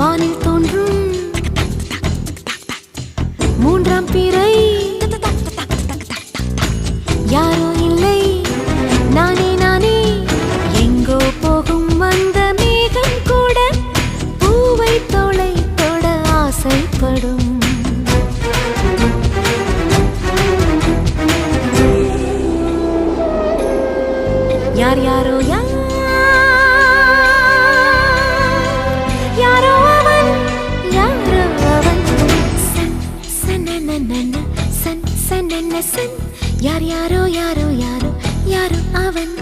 வானில் தோன்றும் மூன்றாம் பிறை யாரோ இல்லை நானே நானே எங்கோ போகும் அந்த மேகம் கூட பூவை தோளை தொட ஆசைப்படும் யார் யாரோ யாரோ அவன் யாரோ அவன் சன் சனனனன சன் சனன சன் யார் யாரோ யாரோ யாரோ யாரோ அவன்